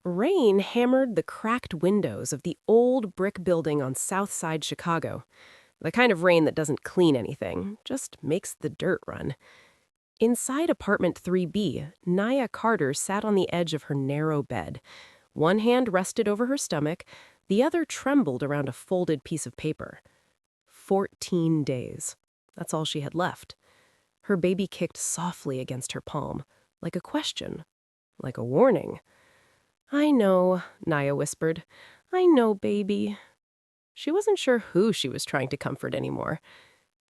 Rain hammered the cracked windows of the old brick building on South Side Chicago. The kind of rain that doesn't clean anything, just makes the dirt run. Inside apartment 3B, Naya Carter sat on the edge of her narrow bed. One hand rested over her stomach, the other trembled around a folded piece of paper. 14 days. That's all she had left. Her baby kicked softly against her palm, like a question, like a warning. "I know," Naya whispered. "I know, baby." She wasn't sure who she was trying to comfort anymore.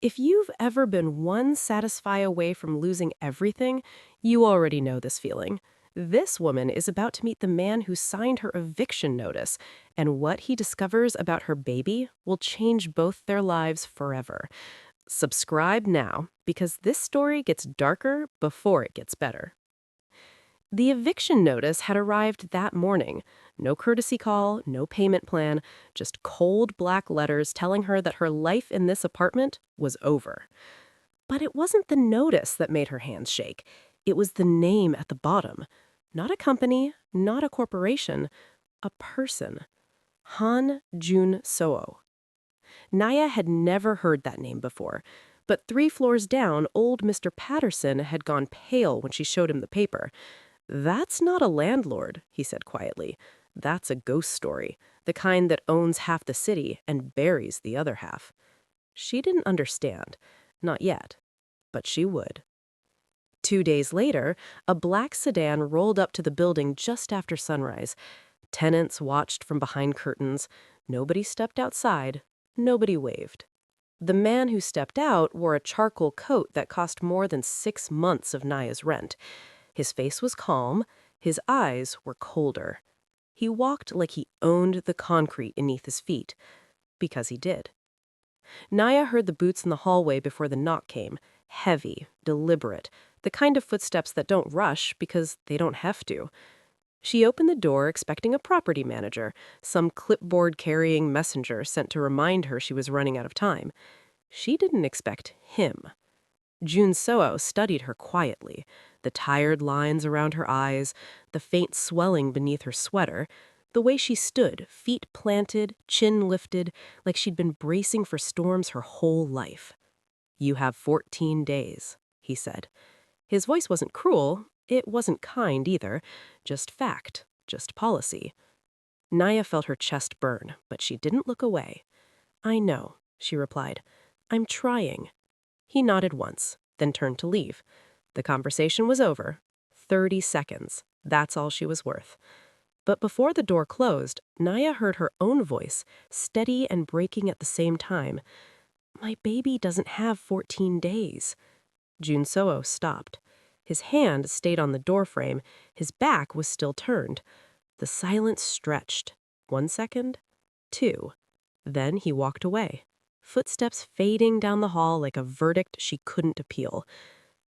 If you've ever been one satisfy away from losing everything, you already know this feeling. This woman is about to meet the man who signed her eviction notice, and what he discovers about her baby will change both their lives forever. Subscribe now, because this story gets darker before it gets better. The eviction notice had arrived that morning. No courtesy call, no payment plan, just cold black letters telling her that her life in this apartment was over. But it wasn't the notice that made her hands shake. It was the name at the bottom. Not a company, not a corporation, a person. Han Jun Soo. Naya had never heard that name before, but 3 floors down, old Mr. Patterson had gone pale when she showed him the paper. "That's not a landlord," he said quietly. "That's a ghost story, the kind that owns half the city and buries the other half." She didn't understand. Not yet. But she would. 2 days later, a black sedan rolled up to the building just after sunrise. Tenants watched from behind curtains. Nobody stepped outside. Nobody waved. The man who stepped out wore a charcoal coat that cost more than 6 months of Naya's rent. His face was calm. His eyes were colder. He walked like he owned the concrete beneath his feet. Because he did. Naya heard the boots in the hallway before the knock came. Heavy, deliberate, the kind of footsteps that don't rush because they don't have to. She opened the door expecting a property manager, some clipboard-carrying messenger sent to remind her she was running out of time. She didn't expect him. Jun Soo studied her quietly, the tired lines around her eyes, the faint swelling beneath her sweater, the way she stood, feet planted, chin lifted, like she'd been bracing for storms her whole life. "You have 14 days, he said. His voice wasn't cruel, it wasn't kind either, just fact, just policy. Naya felt her chest burn, but she didn't look away. "I know," she replied. "I'm trying." He nodded once, then turned to leave. The conversation was over. 30 seconds. That's all she was worth. But before the door closed, Naya heard her own voice, steady and breaking at the same time. "My baby doesn't have 14 days. Jun Soo stopped. His hand stayed on the doorframe. His back was still turned. The silence stretched. 1 second, 2. Then he walked away, footsteps fading down the hall like a verdict she couldn't appeal.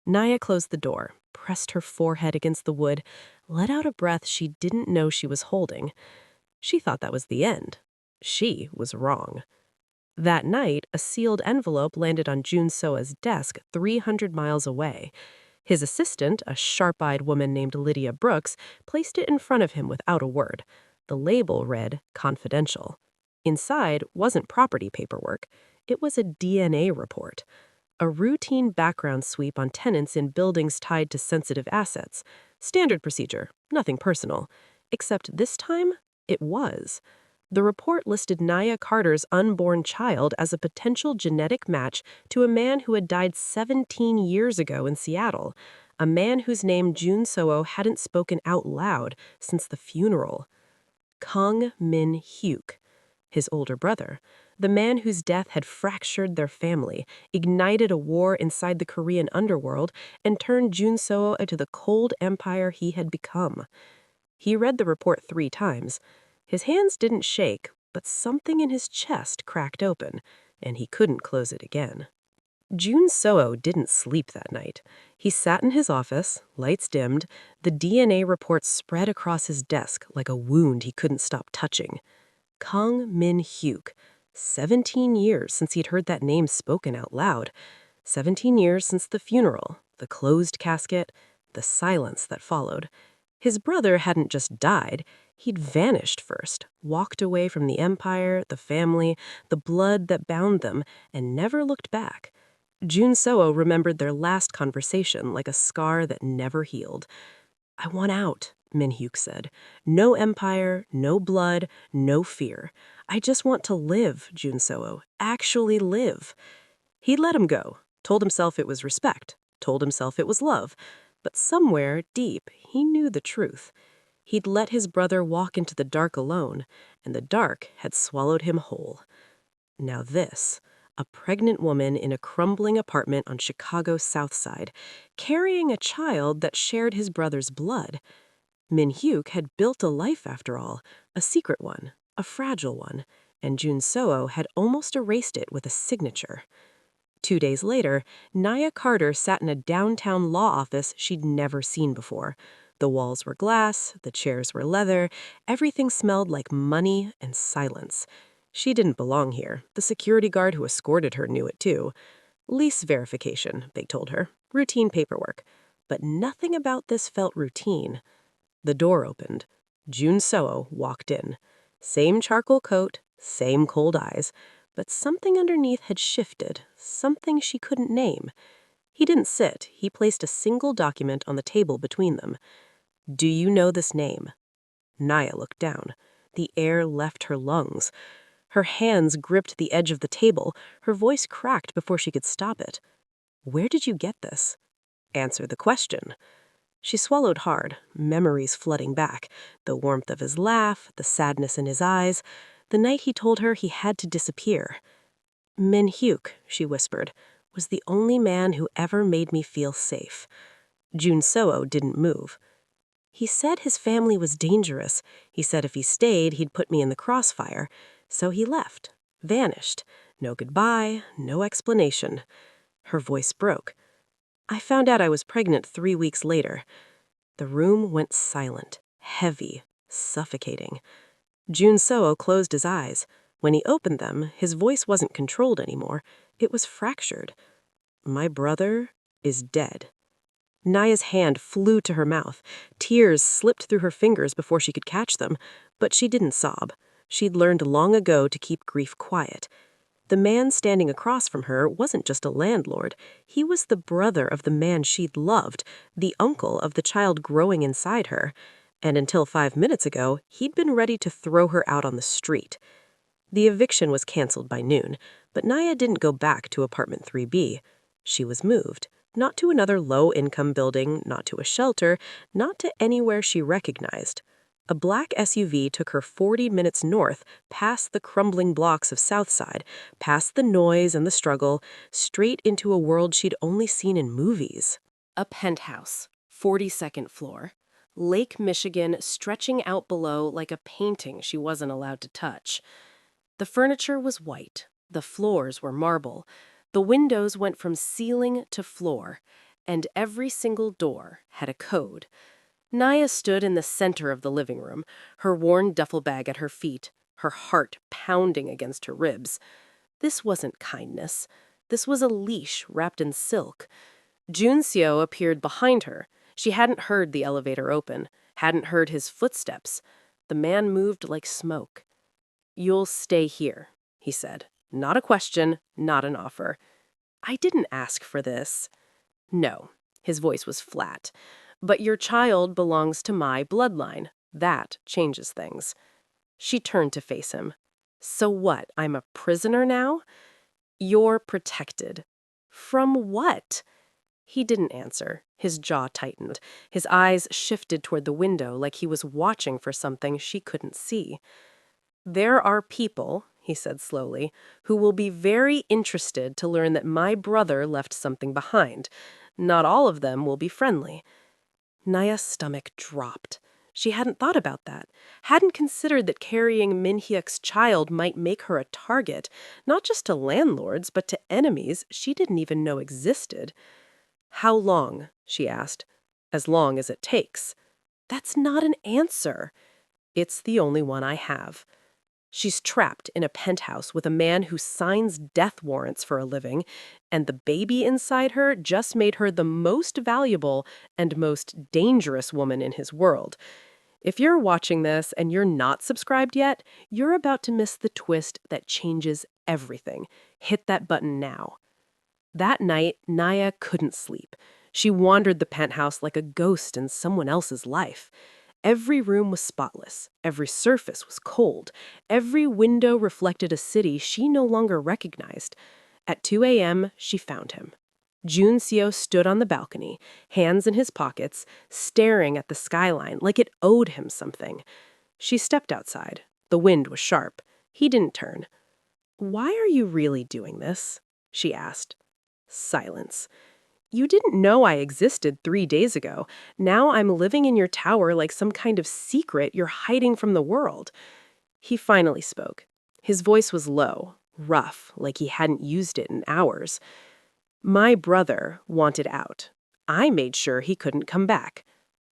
Naya closed the door, pressed her forehead against the wood, let out a breath she didn't know she was holding. She thought that was the end. She was wrong. That night, a sealed envelope landed on Jun Soo's desk 300 miles away. His assistant, a sharp-eyed woman named Lydia Brooks, placed it in front of him without a word. The label read, "Confidential." Inside wasn't property paperwork. It was a DNA report. A routine background sweep on tenants in buildings tied to sensitive assets. Standard procedure, nothing personal. Except this time, it was. The report listed Naya Carter's unborn child as a potential genetic match to a man who had died 17 years ago in Seattle, a man whose name Jun Soo hadn't spoken out loud since the funeral. Kang Min-hyuk, his older brother, the man whose death had fractured their family, ignited a war inside the Korean underworld, and turned Jun Soo into the cold empire he had become. He read the report 3 times. His hands didn't shake, but something in his chest cracked open, and he couldn't close it again. Jun Soo didn't sleep that night. He sat in his office, lights dimmed, the DNA report spread across his desk like a wound he couldn't stop touching. Kang Min-hyuk. 17 years since he'd heard that name spoken out loud. 17 years since the funeral, the closed casket, the silence that followed. His brother hadn't just died, he'd vanished first, walked away from the empire, the family, the blood that bound them, and never looked back. Jun Soo remembered their last conversation like a scar that never healed. "I want out," Min-hyuk said. "No empire, no blood, no fear. I just want to live, Jun Soo, actually live." He let him go, told himself it was respect, told himself it was love. But somewhere, deep, he knew the truth. He'd let his brother walk into the dark alone, and the dark had swallowed him whole. Now this, a pregnant woman in a crumbling apartment on Chicago's South Side, carrying a child that shared his brother's blood. Min-hyuk had built a life after all, a secret one, a fragile one, and Jun Soo had almost erased it with a signature. 2 days later, Nya Carter sat in a downtown law office she'd never seen before. The walls were glass, the chairs were leather, everything smelled like money and silence. She didn't belong here. The security guard who escorted her knew it too. Lease verification, they told her. Routine paperwork. But nothing about this felt routine. The door opened. Jun Soo walked in. Same charcoal coat, same cold eyes. But something underneath had shifted, something she couldn't name. He didn't sit. He placed a single document on the table between them. "Do you know this name?" Nya looked down. The air left her lungs. Her hands gripped the edge of the table. Her voice cracked before she could stop it. "Where did you get this?" "Answer the question." She swallowed hard, memories flooding back. The warmth of his laugh, the sadness in his eyes, the night he told her he had to disappear. "Min-hyuk," she whispered, "was the only man who ever made me feel safe." Jun Soo didn't move. "He said his family was dangerous. He said if he stayed, he'd put me in the crossfire. So he left, vanished. No goodbye, no explanation." Her voice broke. "I found out I was pregnant 3 weeks later." The room went silent, heavy, suffocating. Jun Soo closed his eyes. When he opened them, his voice wasn't controlled anymore. It was fractured. "My brother is dead." Nya's hand flew to her mouth. Tears slipped through her fingers before she could catch them. But she didn't sob. She'd learned long ago to keep grief quiet. The man standing across from her wasn't just a landlord. He was the brother of the man she'd loved, the uncle of the child growing inside her. And until 5 minutes ago, he'd been ready to throw her out on the street. The eviction was canceled by noon, but Nya didn't go back to apartment 3B. She was moved, not to another low-income building, not to a shelter, not to anywhere she recognized. A black SUV took her 40 minutes north, past the crumbling blocks of Southside, past the noise and the struggle, straight into a world she'd only seen in movies. A penthouse, 42nd floor. Lake Michigan stretching out below like a painting she wasn't allowed to touch. The furniture was white. The floors were marble. The windows went from ceiling to floor, and every single door had a code. Nya stood in the center of the living room, her worn duffel bag at her feet, her heart pounding against her ribs. This wasn't kindness. This was a leash wrapped in silk. Jun Soo appeared behind her. She hadn't heard the elevator open, hadn't heard his footsteps. The man moved like smoke. "You'll stay here," he said. Not a question, not an offer. "I didn't ask for this." "No." His voice was flat. "But your child belongs to my bloodline. That changes things." She turned to face him. "So what, I'm a prisoner now?" "You're protected." "From what?" He didn't answer. His jaw tightened. His eyes shifted toward the window like he was watching for something she couldn't see. "There are people," he said slowly, "who will be very interested to learn that my brother left something behind. Not all of them will be friendly." Nya's stomach dropped. She hadn't thought about that, hadn't considered that carrying Min-hyuk's child might make her a target, not just to landlords, but to enemies she didn't even know existed. "How long?" she asked. "As long as it takes." "That's not an answer." "It's the only one I have." She's trapped in a penthouse with a man who signs death warrants for a living, and the baby inside her just made her the most valuable and most dangerous woman in his world. If you're watching this and you're not subscribed yet, you're about to miss the twist that changes everything. Hit that button now. That night, Naya couldn't sleep. She wandered the penthouse like a ghost in someone else's life. Every room was spotless. Every surface was cold. Every window reflected a city she no longer recognized. At 2 a.m., she found him. Jun Seo stood on the balcony, hands in his pockets, staring at the skyline like it owed him something. She stepped outside. The wind was sharp. He didn't turn. "Why are you really doing this?" she asked. Silence. "You didn't know I existed 3 days ago. Now I'm living in your tower like some kind of secret you're hiding from the world." He finally spoke. His voice was low, rough, like he hadn't used it in hours. "My brother wanted out. I made sure he couldn't come back."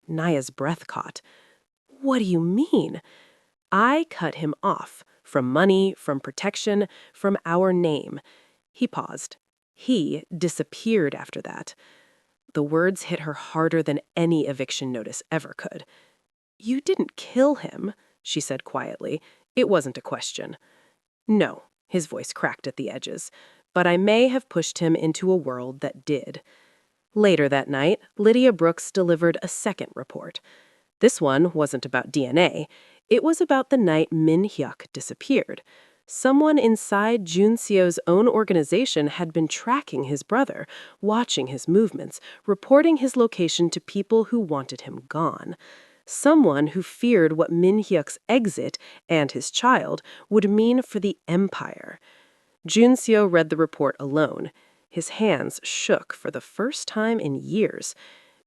Naya's breath caught. "What do you mean?" "I cut him off. From money, from protection, from our name." He paused. "He disappeared after that." The words hit her harder than any eviction notice ever could. "You didn't kill him," she said quietly. It wasn't a question. "No," his voice cracked at the edges, "but I may have pushed him into a world that did." Later that night, Lydia Brooks delivered a second report. This one wasn't about DNA. It was about the night Min Hyuk disappeared. Someone inside Jun Seo's own organization had been tracking his brother, watching his movements, reporting his location to people who wanted him gone. Someone who feared what Min Hyuk's exit and his child would mean for the empire. Jun Seo read the report alone. His hands shook for the first time in years,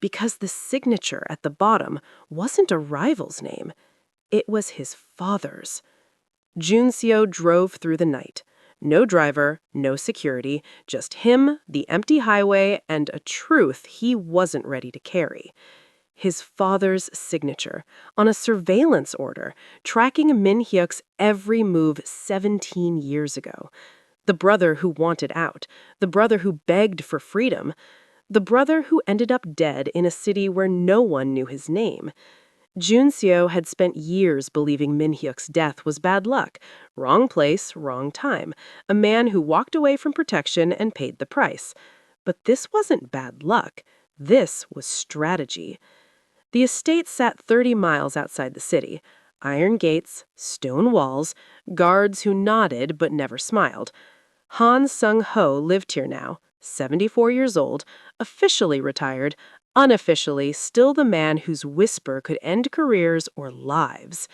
because the signature at the bottom wasn't a rival's name. It was his father's. Jun Seo drove through the night. No driver, no security, just him, the empty highway, and a truth he wasn't ready to carry. His father's signature on a surveillance order, tracking Min Hyuk's every move 17 years ago. The brother who wanted out, the brother who begged for freedom, the brother who ended up dead in a city where no one knew his name. Jun Seo had spent years believing Min Hyuk's death was bad luck, wrong place, wrong time, a man who walked away from protection and paid the price. But this wasn't bad luck. This was strategy. The estate sat 30 miles outside the city. Iron gates, stone walls, guards who nodded but never smiled. Han Sung-ho lived here now, 74 years old, officially retired, unofficially still the man whose whisper could end careers or lives.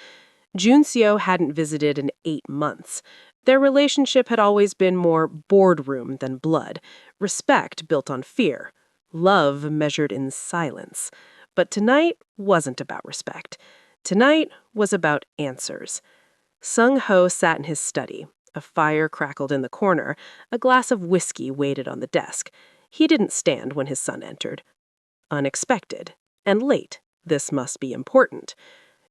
Jun Seo hadn't visited in 8 months. Their relationship had always been more boardroom than blood, respect built on fear, love measured in silence. But tonight wasn't about respect. Tonight was about answers. Sung-ho sat in his study. A fire crackled in the corner. A glass of whiskey waited on the desk. He didn't stand when his son entered. Unexpected. And late. This must be important.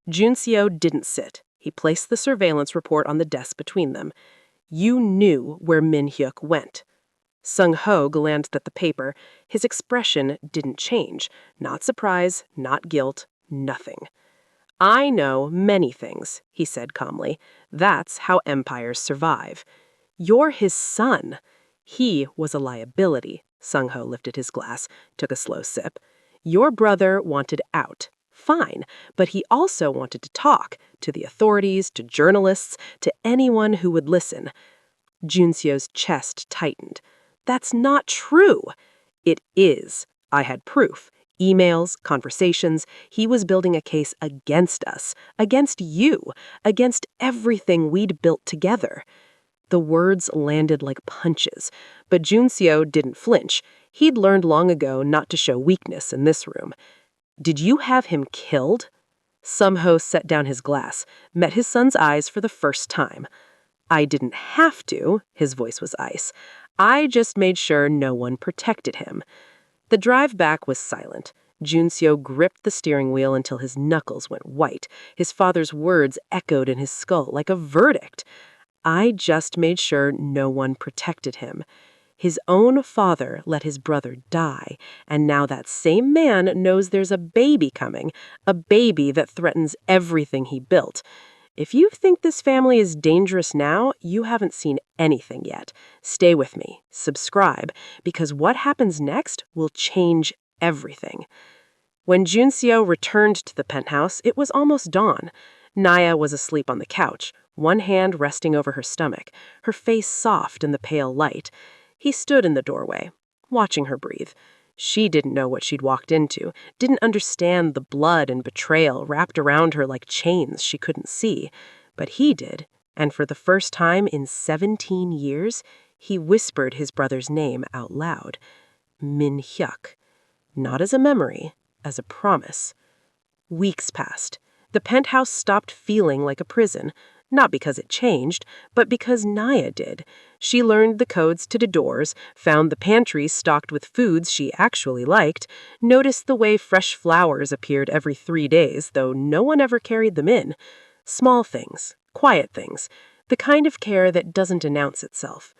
Jun Seo didn't sit. He placed the surveillance report on the desk between them. "You knew where Min Hyuk went." Sung-ho glanced at the paper. His expression didn't change. Not surprise, not guilt, nothing. "I know many things," he said calmly. "That's how empires survive." "You're his son." He was a liability. Sung-ho lifted his glass, took a slow sip. "Your brother wanted out. Fine, but he also wanted to talk, to the authorities, to journalists, to anyone who would listen." Jun Seo's chest tightened. "That's not true." "It is. I had proof. Emails, conversations. He was building a case against us, against you, against everything we'd built together." The words landed like punches, but Jun Seo didn't flinch. He'd learned long ago not to show weakness in this room. "Did you have him killed?" Sung-ho set down his glass, met his son's eyes for the first time. "I didn't have to," his voice was ice. "I just made sure no one protected him." The drive back was silent. Junseo gripped the steering wheel until his knuckles went white. His father's words echoed in his skull like a verdict. I just made sure no one protected him. His own father let his brother die, and now that same man knows there's a baby coming, a baby that threatens everything he built. If you think this family is dangerous now, you haven't seen anything yet. Stay with me, subscribe, because what happens next will change everything. When Junseo returned to the penthouse, it was almost dawn. Naya was asleep on the couch, one hand resting over her stomach, her face soft in the pale light. He stood in the doorway, watching her breathe. She didn't know what she'd walked into, didn't understand the blood and betrayal wrapped around her like chains she couldn't see. But he did, and for the first time in 17 years, he whispered his brother's name out loud. Min Hyuk. Not as a memory, as a promise. Weeks passed. The penthouse stopped feeling like a prison, not because it changed, but because Naya did. She learned the codes to the doors, found the pantry stocked with foods she actually liked, noticed the way fresh flowers appeared every 3 days, though no one ever carried them in. Small things, quiet things, the kind of care that doesn't announce itself.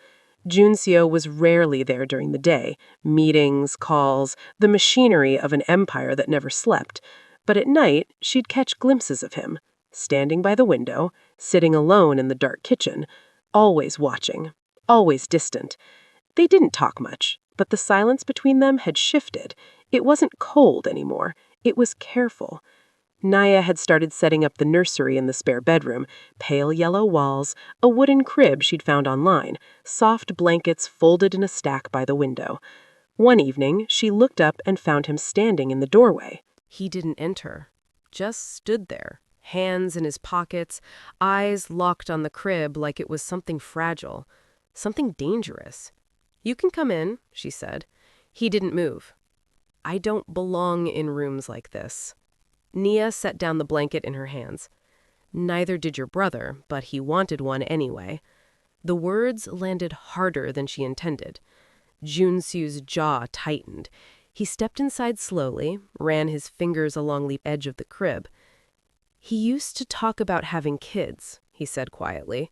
Junseo was rarely there during the day, meetings, calls, the machinery of an empire that never slept. But at night, she'd catch glimpses of him, standing by the window, sitting alone in the dark kitchen, always watching, always distant. They didn't talk much, but the silence between them had shifted. It wasn't cold anymore. It was careful. Naya had started setting up the nursery in the spare bedroom, pale yellow walls, a wooden crib she'd found online, soft blankets folded in a stack by the window. One evening, she looked up and found him standing in the doorway. He didn't enter, just stood there, hands in his pockets, eyes locked on the crib like it was something fragile, something dangerous. "You can come in," she said. He didn't move. "I don't belong in rooms like this." Nia set down the blanket in her hands. "Neither did your brother, but he wanted one anyway." The words landed harder than she intended. Junsu's jaw tightened. He stepped inside slowly, ran his fingers along the edge of the crib. "He used to talk about having kids," he said quietly.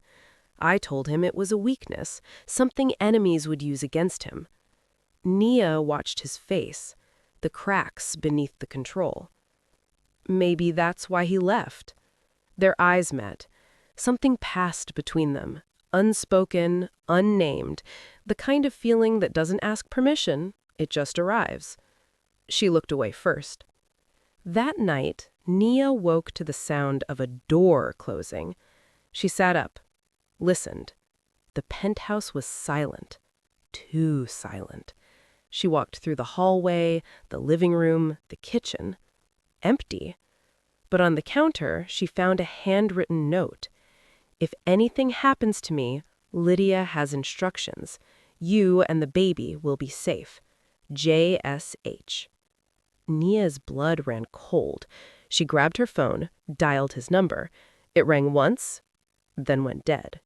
"I told him it was a weakness, something enemies would use against him." Nia watched his face, the cracks beneath the control. Maybe that's why he left. Their eyes met. Something passed between them, unspoken, unnamed, the kind of feeling that doesn't ask permission, it just arrives. She looked away first. That night, Nia woke to the sound of a door closing. She sat up, listened. The penthouse was silent, too silent. She walked through the hallway, the living room, the kitchen. Empty. But on the counter, she found a handwritten note. "If anything happens to me, Lydia has instructions. You and the baby will be safe. JSH." Nia's blood ran cold. She grabbed her phone, dialed his number. It rang once, then went dead.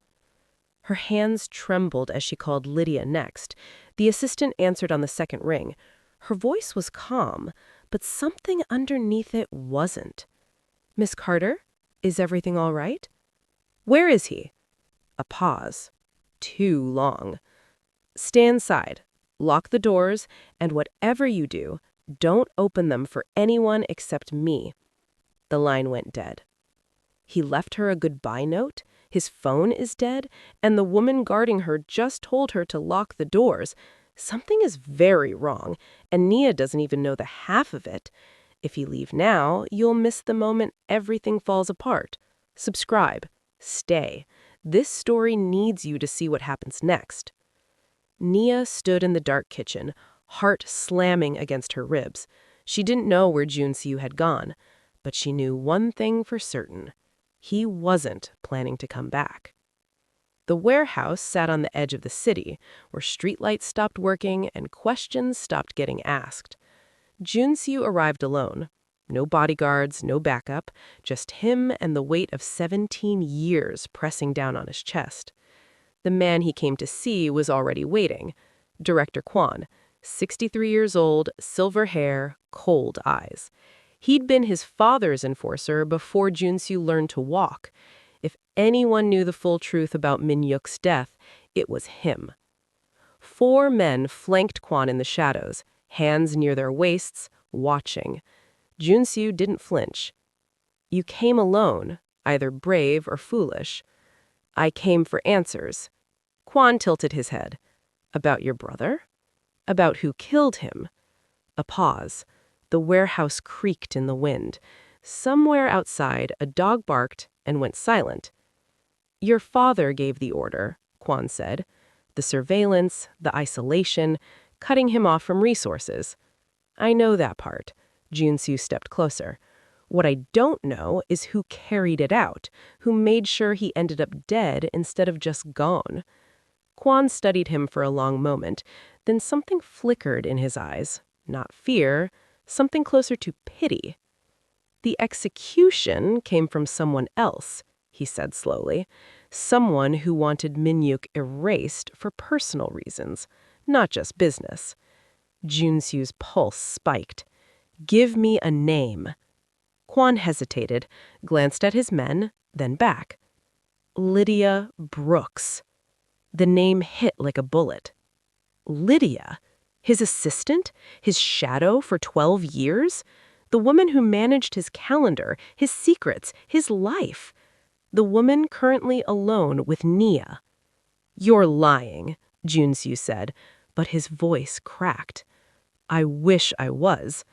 Her hands trembled as she called Lydia next. The assistant answered on the second ring. Her voice was calm, but something underneath it wasn't. "Miss Carter, is everything all right?" "Where is he?" A pause. Too long. "Stay inside. Lock the doors, and whatever you do, don't open them for anyone except me." The line went dead. He left her a goodbye note, his phone is dead, and the woman guarding her just told her to lock the doors. Something is very wrong, and Nia doesn't even know the half of it. If you leave now, you'll miss the moment everything falls apart. Subscribe. Stay. This story needs you to see what happens next. Nia stood in the dark kitchen, heart slamming against her ribs. She didn't know where Junseo had gone, but she knew one thing for certain. He wasn't planning to come back. The warehouse sat on the edge of the city, where streetlights stopped working and questions stopped getting asked. Junseo arrived alone. No bodyguards, no backup, just him and the weight of 17 years pressing down on his chest. The man he came to see was already waiting, Director Kwan. 63 years old, silver hair, cold eyes. He'd been his father's enforcer before Junsu learned to walk. If anyone knew the full truth about Min-yuk's death, it was him. 4 men flanked Kwon in the shadows, hands near their waists, watching. Junsu didn't flinch. "You came alone, either brave or foolish." "I came for answers." Kwon tilted his head. "About your brother?" "About who killed him." A pause. The warehouse creaked in the wind. Somewhere outside, a dog barked and went silent. "Your father gave the order," Kwon said. "The surveillance, the isolation, cutting him off from resources." "I know that part." Junsu stepped closer. "What I don't know is who carried it out, who made sure he ended up dead instead of just gone." Kwon studied him for a long moment, then something flickered in his eyes. Not fear, something closer to pity. "The execution came from someone else," he said slowly. "Someone who wanted Min-yuk erased for personal reasons, not just business." Junsu's pulse spiked. "Give me a name." Kwon hesitated, glanced at his men, then back. "Lydia Brooks." The name hit like a bullet. Lydia? His assistant? His shadow for 12 years? The woman who managed his calendar, his secrets, his life. The woman currently alone with Nia. "You're lying," Junsu said, but his voice cracked. "I wish I was."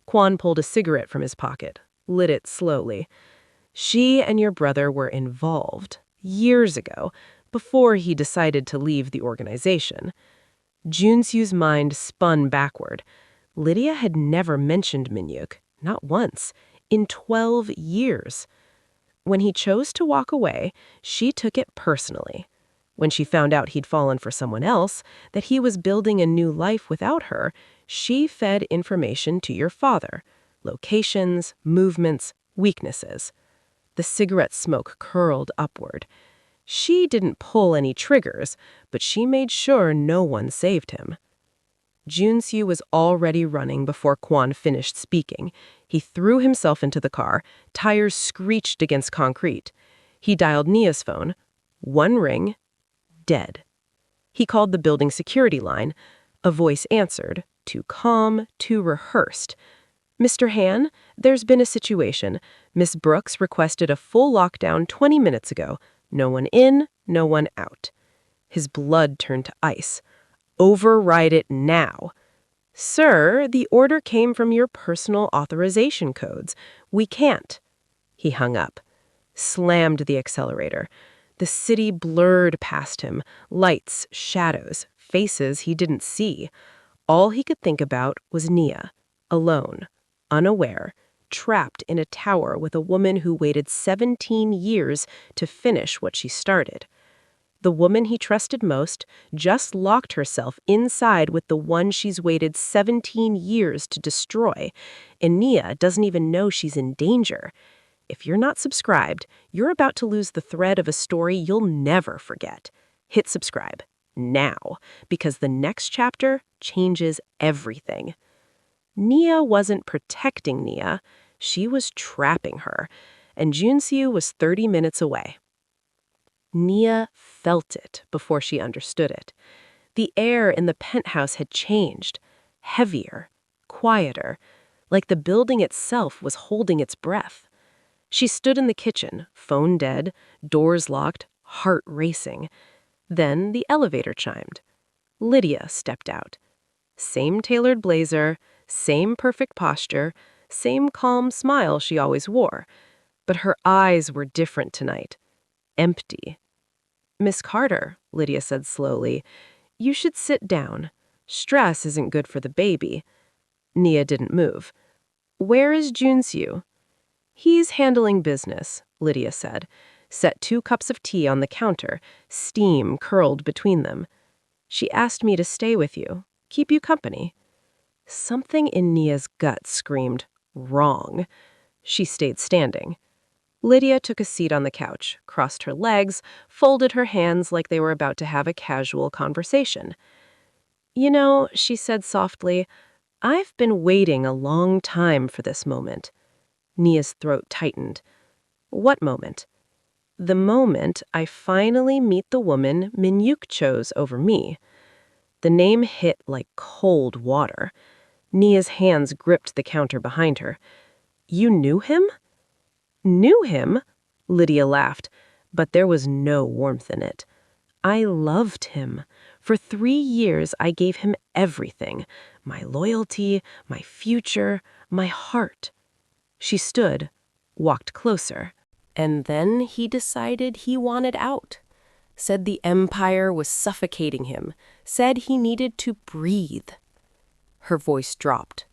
Kwon pulled a cigarette from his pocket, lit it slowly. "She and your brother were involved, years ago, before he decided to leave the organization." Junsu's mind spun backward. Lydia had never mentioned Min-yuk, not once, in 12 years. When he chose to walk away, she took it personally. When she found out he'd fallen for someone else, that he was building a new life without her, she fed information to your father. Locations, movements, weaknesses. The cigarette smoke curled upward. She didn't pull any triggers, but she made sure no one saved him. Junsu was already running before Kwon finished speaking. He threw himself into the car. Tires screeched against concrete. He dialed Nia's phone. 1 ring. Dead. He called the building security line. A voice answered, too calm, too rehearsed. "Mr. Han, there's been a situation. Miss Brooks requested a full lockdown 20 minutes ago. No one in, no one out." His blood turned to ice. "Override it now." "Sir, the order came from your personal authorization codes. We can't." He hung up, slammed the accelerator. The city blurred past him, lights, shadows, faces he didn't see. All he could think about was Nia, alone, unaware, trapped in a tower with a woman who waited 17 years to finish what she started. The woman he trusted most just locked herself inside with the one she's waited 17 years to destroy, and Nia doesn't even know she's in danger. If you're not subscribed, you're about to lose the thread of a story you'll never forget. Hit subscribe now, because the next chapter changes everything. Nia wasn't protecting Nia, she was trapping her, and Junsu was 30 minutes away. Nia felt it before she understood it. The air in the penthouse had changed, heavier, quieter, like the building itself was holding its breath. She stood in the kitchen, phone dead, doors locked, heart racing. Then the elevator chimed. Lydia stepped out. Same tailored blazer, same perfect posture, same calm smile she always wore. But her eyes were different tonight. Empty. "Miss Carter," Lydia said slowly, "you should sit down. Stress isn't good for the baby." Nia didn't move. "Where is Junsu?" "He's handling business," Lydia said. Set 2 cups of tea on the counter, steam curled between them. "She asked me to stay with you, keep you company." Something in Nia's gut screamed, "Wrong." She stayed standing. Lydia took a seat on the couch, crossed her legs, folded her hands like they were about to have a casual conversation. You know, she said softly, I've been waiting a long time for this moment. Nia's throat tightened. What moment? The moment I finally meet the woman Minyuk chose over me. The name hit like cold water. Nia's hands gripped the counter behind her. You knew him? Knew him? Lydia laughed, but there was no warmth in it. I loved him. For 3 years, I gave him everything. My loyalty, my future, my heart. She stood, walked closer. And then he decided he wanted out. Said the empire was suffocating him. Said he needed to breathe. Her voice dropped.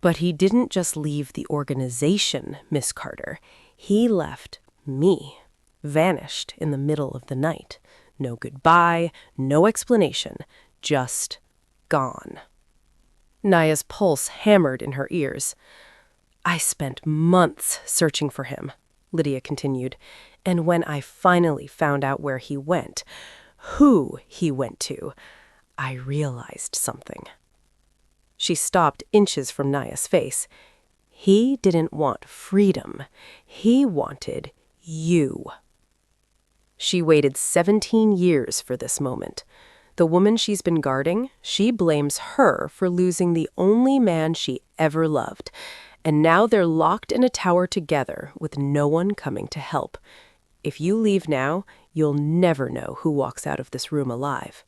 But he didn't just leave the organization, Miss Carter. He left me. Vanished in the middle of the night. No goodbye, no explanation. Just gone. Naya's pulse hammered in her ears. I spent months searching for him, Lydia continued, and when I finally found out where he went, who he went to, I realized something. She stopped inches from Naya's face. He didn't want freedom. He wanted you. She waited 17 years for this moment. The woman she's been guarding, she blames her for losing the only man she ever loved. And now they're locked in a tower together with no one coming to help. If you leave now, you'll never know who walks out of this room alive.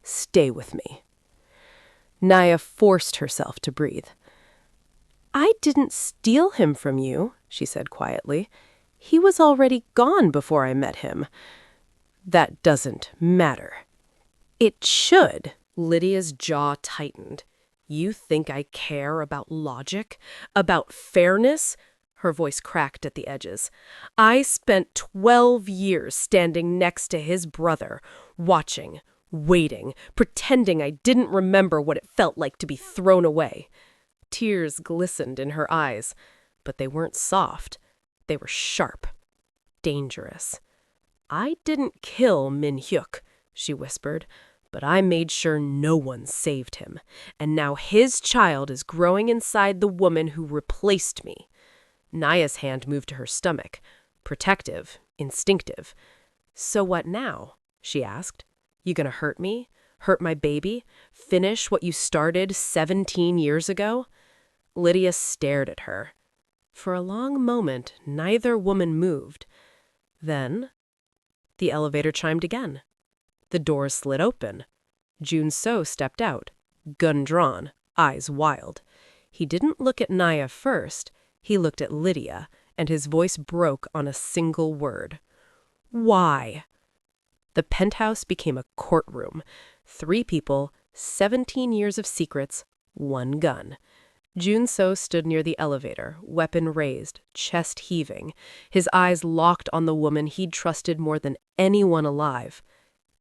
Stay with me. Naya forced herself to breathe. I didn't steal him from you, she said quietly. He was already gone before I met him. That doesn't matter. It should. Lydia's jaw tightened. You think I care about logic? About fairness? Her voice cracked at the edges. I spent 12 years standing next to his brother, watching, waiting, pretending I didn't remember what it felt like to be thrown away. Tears glistened in her eyes, but they weren't soft. They were sharp, dangerous. I didn't kill Min Hyuk, she whispered, but I made sure no one saved him. And now his child is growing inside the woman who replaced me. Naya's hand moved to her stomach, protective, instinctive. So what now? She asked. You gonna hurt me? Hurt my baby? Finish what you started 17 years ago? Lydia stared at her. For a long moment, neither woman moved. Then, the elevator chimed again. The doors slid open. Jun-So stepped out, gun drawn, eyes wild. He didn't look at Naya first. He looked at Lydia, and his voice broke on a single word. Why? The penthouse became a courtroom. 3 people, 17 years of secrets, 1 gun. Jun-So stood near the elevator, weapon raised, chest heaving, his eyes locked on the woman he'd trusted more than anyone alive.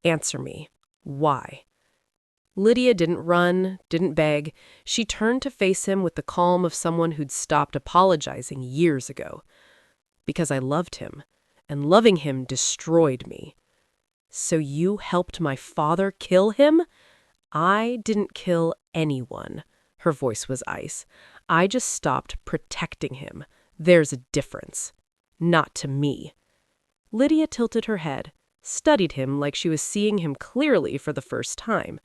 Answer me. Why? Lydia didn't run, didn't beg. She turned to face him with the calm of someone who'd stopped apologizing years ago. Because I loved him, and loving him destroyed me. So you helped my father kill him? I didn't kill anyone. Her voice was ice. I just stopped protecting him. There's a difference. Not to me. Lydia tilted her head, studied him like she was seeing him clearly for the first time.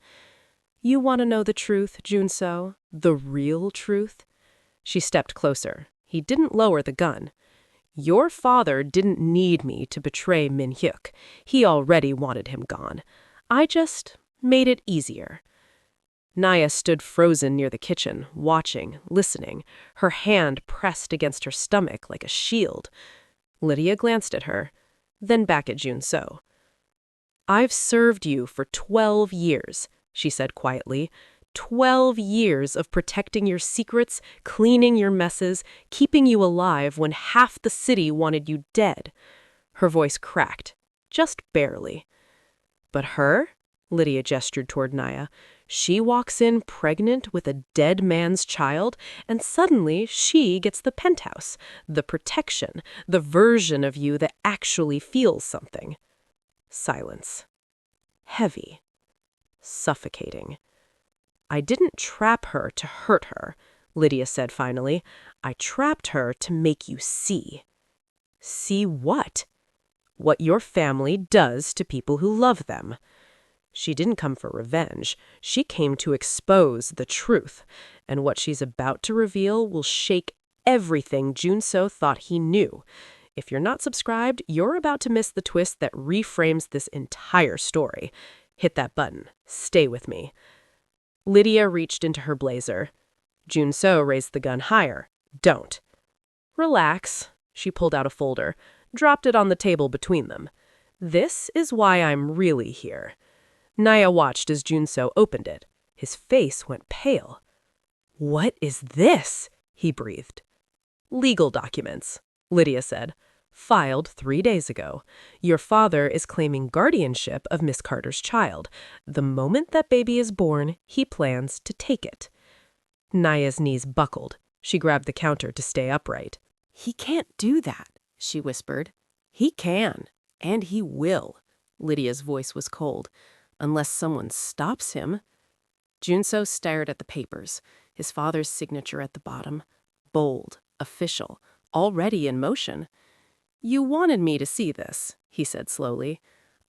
You want to know the truth, Jun-So? The real truth? She stepped closer. He didn't lower the gun. Your father didn't need me to betray Min Hyuk. He already wanted him gone. I just made it easier. Naya stood frozen near the kitchen, watching, listening, her hand pressed against her stomach like a shield. Lydia glanced at her, then back at Jun-So. I've served you for 12 years, she said quietly. 12 years of protecting your secrets, cleaning your messes, keeping you alive when half the city wanted you dead. Her voice cracked, just barely. But her? Lydia gestured toward Naya. She walks in pregnant with a dead man's child, and suddenly she gets the penthouse, the protection, the version of you that actually feels something. Silence. Heavy. Suffocating. I didn't trap her to hurt her, Lydia said finally. I trapped her to make you see. See what? What your family does to people who love them. She didn't come for revenge. She came to expose the truth. And what she's about to reveal will shake everything Junso thought he knew. If you're not subscribed, you're about to miss the twist that reframes this entire story. Hit that button. Stay with me. Lydia reached into her blazer. Junso raised the gun higher. Don't. Relax. She pulled out a folder, dropped it on the table between them. This is why I'm really here. Naya watched as Junso opened it. His face went pale. What is this? He breathed. Legal documents, Lydia said. Filed 3 days ago. Your father is claiming guardianship of Miss Carter's child. The moment that baby is born, he plans to take it. Naya's knees buckled. She grabbed the counter to stay upright. He can't do that, she whispered. He can, and he will. Lydia's voice was cold. Unless someone stops him. Junso stared at the papers, his father's signature at the bottom. Bold, official, already in motion. You wanted me to see this, he said slowly.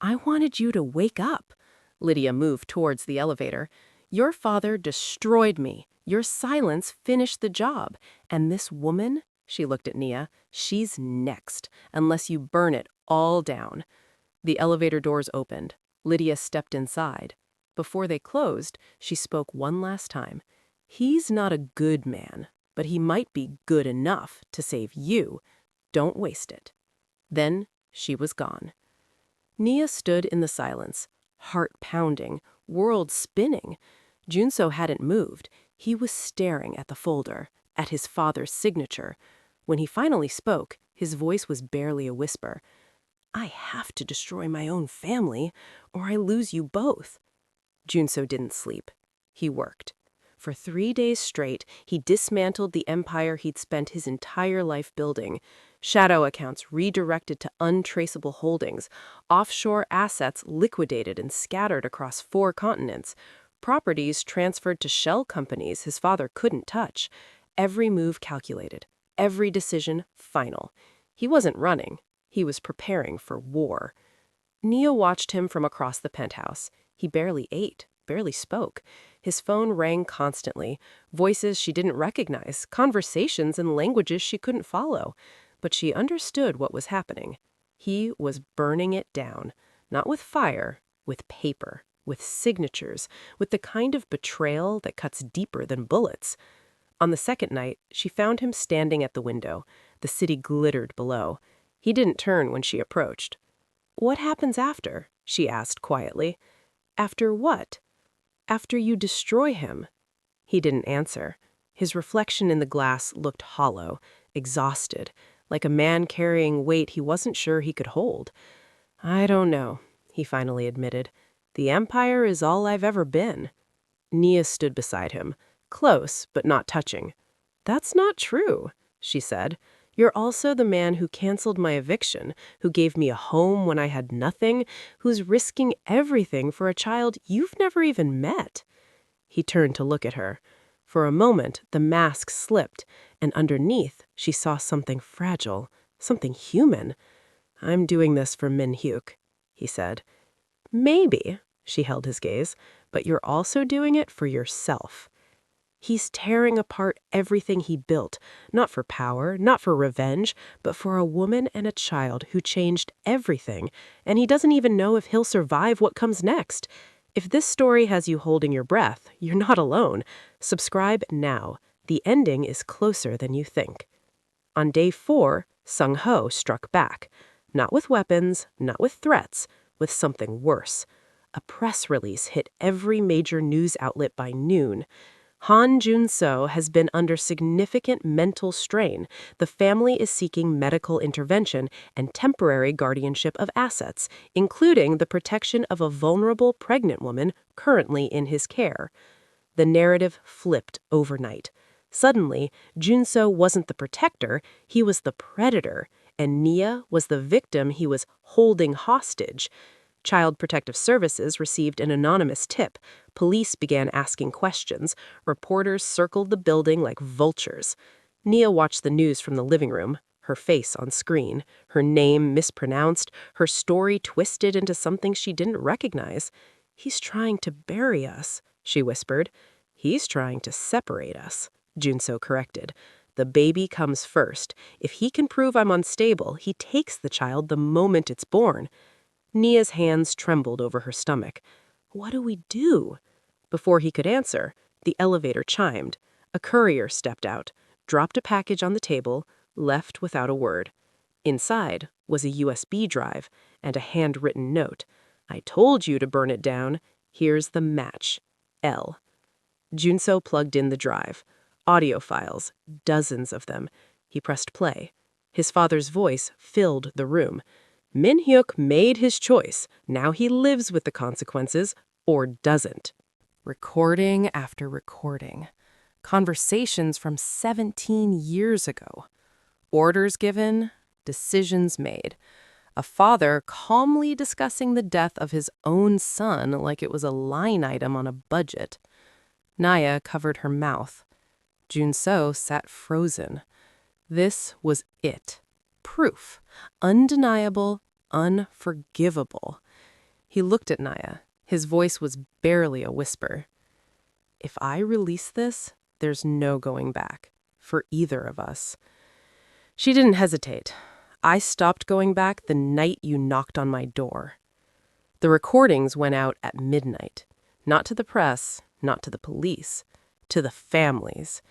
I wanted you to wake up. Lydia moved towards the elevator. Your father destroyed me. Your silence finished the job. And this woman, she looked at Nia, she's next, unless you burn it all down. The elevator doors opened. Lydia stepped inside. Before they closed, she spoke one last time. He's not a good man, but he might be good enough to save you. Don't waste it. Then she was gone. Nia stood in the silence, heart pounding, world spinning. Junso hadn't moved. He was staring at the folder, at his father's signature. When he finally spoke, his voice was barely a whisper. I have to destroy my own family, or I lose you both. Junso didn't sleep. He worked. For 3 days straight, he dismantled the empire he'd spent his entire life building. Shadow accounts redirected to untraceable holdings, offshore assets liquidated and scattered across 4 continents, properties transferred to shell companies his father couldn't touch. Every move calculated, every decision final. He wasn't running. He was preparing for war. Nia watched him from across the penthouse. He barely ate, barely spoke. His phone rang constantly, voices she didn't recognize, conversations in languages she couldn't follow. But she understood what was happening. He was burning it down, not with fire, with paper, with signatures, with the kind of betrayal that cuts deeper than bullets. On the second night, she found him standing at the window. The city glittered below. He didn't turn when she approached. What happens after? She asked quietly. After what? After you destroy him. He didn't answer. His reflection in the glass looked hollow, exhausted, like a man carrying weight he wasn't sure he could hold. I don't know, he finally admitted. The Empire is all I've ever been. Nia stood beside him, close but not touching. That's not true, she said. You're also the man who canceled my eviction, who gave me a home when I had nothing, who's risking everything for a child you've never even met. He turned to look at her. For a moment, the mask slipped, and underneath, she saw something fragile, something human. I'm doing this for Min Hyuk, he said. Maybe, she held his gaze, but you're also doing it for yourself. He's tearing apart everything he built, not for power, not for revenge, but for a woman and a child who changed everything, and he doesn't even know if he'll survive what comes next. If this story has you holding your breath, you're not alone. Subscribe now. The ending is closer than you think. On day 4, Sung-ho struck back. Not with weapons, not with threats, with something worse. A press release hit every major news outlet by noon. Han Jun-so has been under significant mental strain. The family is seeking medical intervention and temporary guardianship of assets, including the protection of a vulnerable pregnant woman currently in his care. The narrative flipped overnight. Suddenly, Jun-so wasn't the protector, he was the predator, and Nia was the victim he was holding hostage. Child Protective Services received an anonymous tip. Police began asking questions. Reporters circled the building like vultures. Nia watched the news from the living room, her face on screen, her name mispronounced, her story twisted into something she didn't recognize. "He's trying to bury us," she whispered. "He's trying to separate us," Junso corrected. "The baby comes first. If he can prove I'm unstable, he takes the child the moment it's born." Nia's hands trembled over her stomach. "What do we do?" Before he could answer, the elevator chimed. A courier stepped out, dropped a package on the table, left without a word. Inside was a USB drive and a handwritten note. "I told you to burn it down. Here's the match. L." Junso plugged in the drive. Audio files, dozens of them. He pressed play. His father's voice filled the room. Min-hyuk made his choice. Now he lives with the consequences, or doesn't. Recording after recording. Conversations from 17 years ago. Orders given, decisions made. A father calmly discussing the death of his own son like it was a line item on a budget. Naya covered her mouth. Junso sat frozen. This was it. Proof. Undeniable, unforgivable. He looked at Naya. His voice was barely a whisper. "If I release this, there's no going back. For either of us." She didn't hesitate. "I stopped going back the night you knocked on my door." The recordings went out at midnight. Not to the press, not to the police, to the families.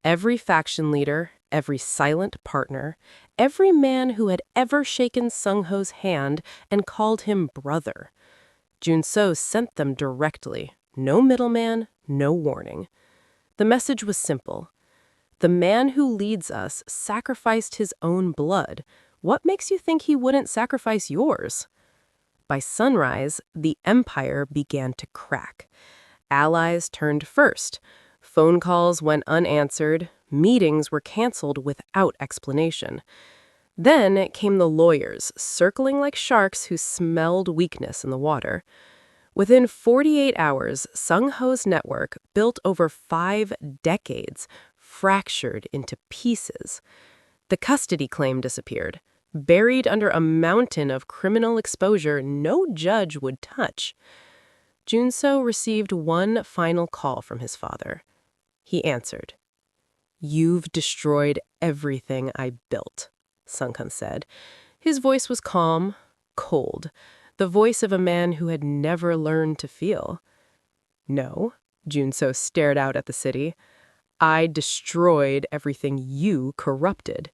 Every faction leader, every silent partner, every man who had ever shaken Sung-ho's hand and called him brother. Junso sent them directly. No middleman, no warning. The message was simple. The man who leads us sacrificed his own blood. What makes you think he wouldn't sacrifice yours? By sunrise, the empire began to crack. Allies turned first. Phone calls went unanswered. Meetings were canceled without explanation. Then came the lawyers, circling like sharks who smelled weakness in the water. Within 48 hours, Sung-ho's network, built over 5 decades, fractured into pieces. The custody claim disappeared, buried under a mountain of criminal exposure no judge would touch. Junso received one final call from his father. He answered. "You've destroyed everything I built," Sung-ho said. His voice was calm, cold, the voice of a man who had never learned to feel. "No," Junso stared out at the city. "I destroyed everything you corrupted.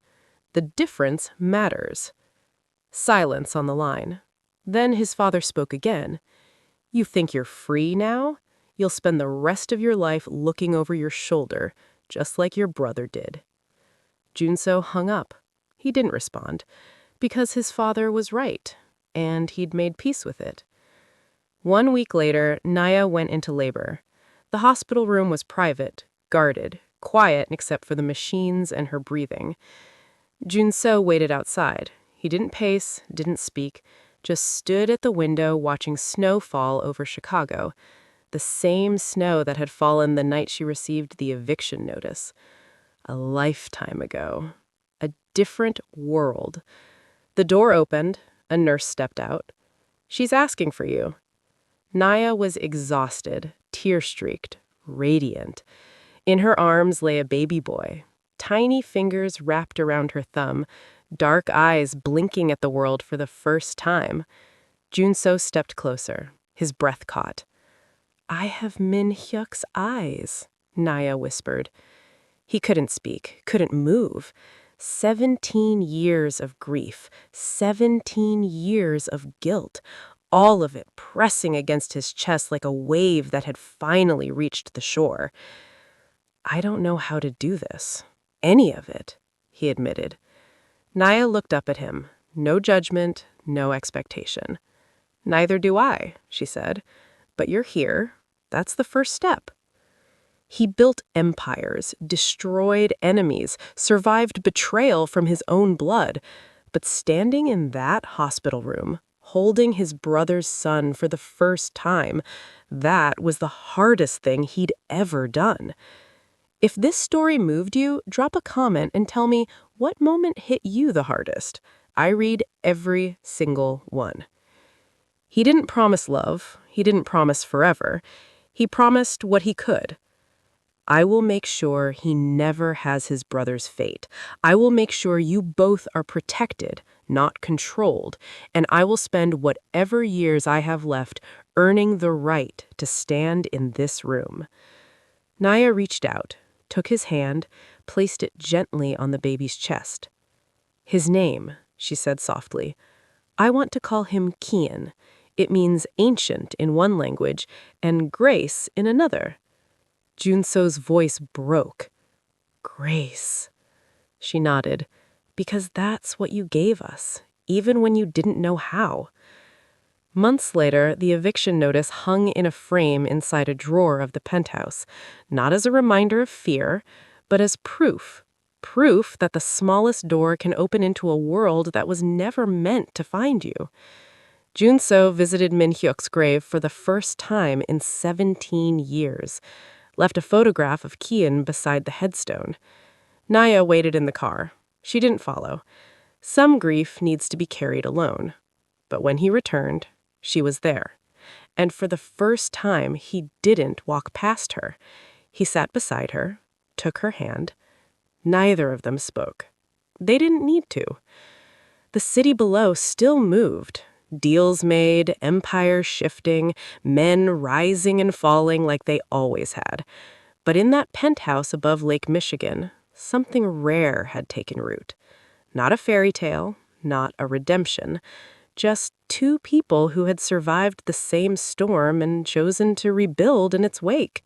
The difference matters." Silence on the line. Then his father spoke again. "You think you're free now? You'll spend the rest of your life looking over your shoulder, just like your brother did." Junso hung up. He didn't respond, because his father was right, and he'd made peace with it. 1 week later, Naya went into labor. The hospital room was private, guarded, quiet except for the machines and her breathing. Junso waited outside. He didn't pace, didn't speak, just stood at the window watching snow fall over Chicago, the same snow that had fallen the night she received the eviction notice. A lifetime ago. A different world. The door opened. A nurse stepped out. "She's asking for you." Naya was exhausted, tear-streaked, radiant. In her arms lay a baby boy, tiny fingers wrapped around her thumb, dark eyes blinking at the world for the first time. Junso stepped closer, his breath caught. "I have Min-hyuk's eyes," Naya whispered. He couldn't speak, couldn't move. 17 years of grief, 17 years of guilt, all of it pressing against his chest like a wave that had finally reached the shore. "I don't know how to do this. Any of it," he admitted. Naya looked up at him. No judgment, no expectation. "Neither do I," she said. "But you're here. That's the first step." He built empires, destroyed enemies, survived betrayal from his own blood. But standing in that hospital room, holding his brother's son for the first time. That was the hardest thing he'd ever done. If this story moved you, drop a comment and tell me what moment hit you the hardest. I read every single one. He didn't promise love. He didn't promise forever. He promised what he could. I will make sure he never has his brother's fate. I will make sure you both are protected, not controlled, and I will spend whatever years I have left earning the right to stand in this room. Naya reached out, took his hand, placed it gently on the baby's chest. His name, she said softly. I want to call him Kian. It means ancient in one language and grace in another. Junso's voice broke. Grace. She nodded. Because that's what you gave us, even when you didn't know how. Months later, the eviction notice hung in a frame inside a drawer of the penthouse, not as a reminder of fear, but as proof. Proof that the smallest door can open into a world that was never meant to find you. Junso visited Min Hyuk's grave for the first time in 17 years, left a photograph of Kian beside the headstone. Naya waited in the car. She didn't follow. Some grief needs to be carried alone. But when he returned, she was there. And for the first time, he didn't walk past her. He sat beside her, took her hand. Neither of them spoke. They didn't need to. The city below still moved. Deals made, empires shifting, men rising and falling like they always had. But in that penthouse above Lake Michigan, something rare had taken root. Not a fairy tale, not a redemption, just two people who had survived the same storm and chosen to rebuild in its wake.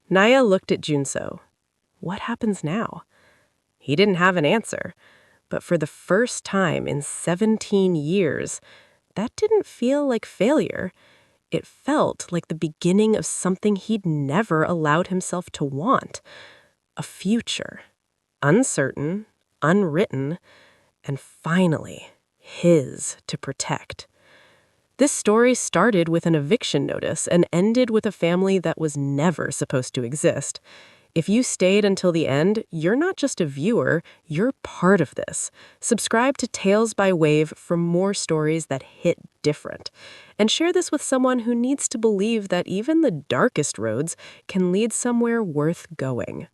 Naya looked at Junso. What happens now? He didn't have an answer, but for the first time in 17 years, that didn't feel like failure. It felt like the beginning of something he'd never allowed himself to want. A future. Uncertain, unwritten, and finally, his to protect. This story started with an eviction notice and ended with a family that was never supposed to exist. If you stayed until the end, you're not just a viewer, you're part of this. Subscribe to Tales by Wave for more stories that hit different. And share this with someone who needs to believe that even the darkest roads can lead somewhere worth going.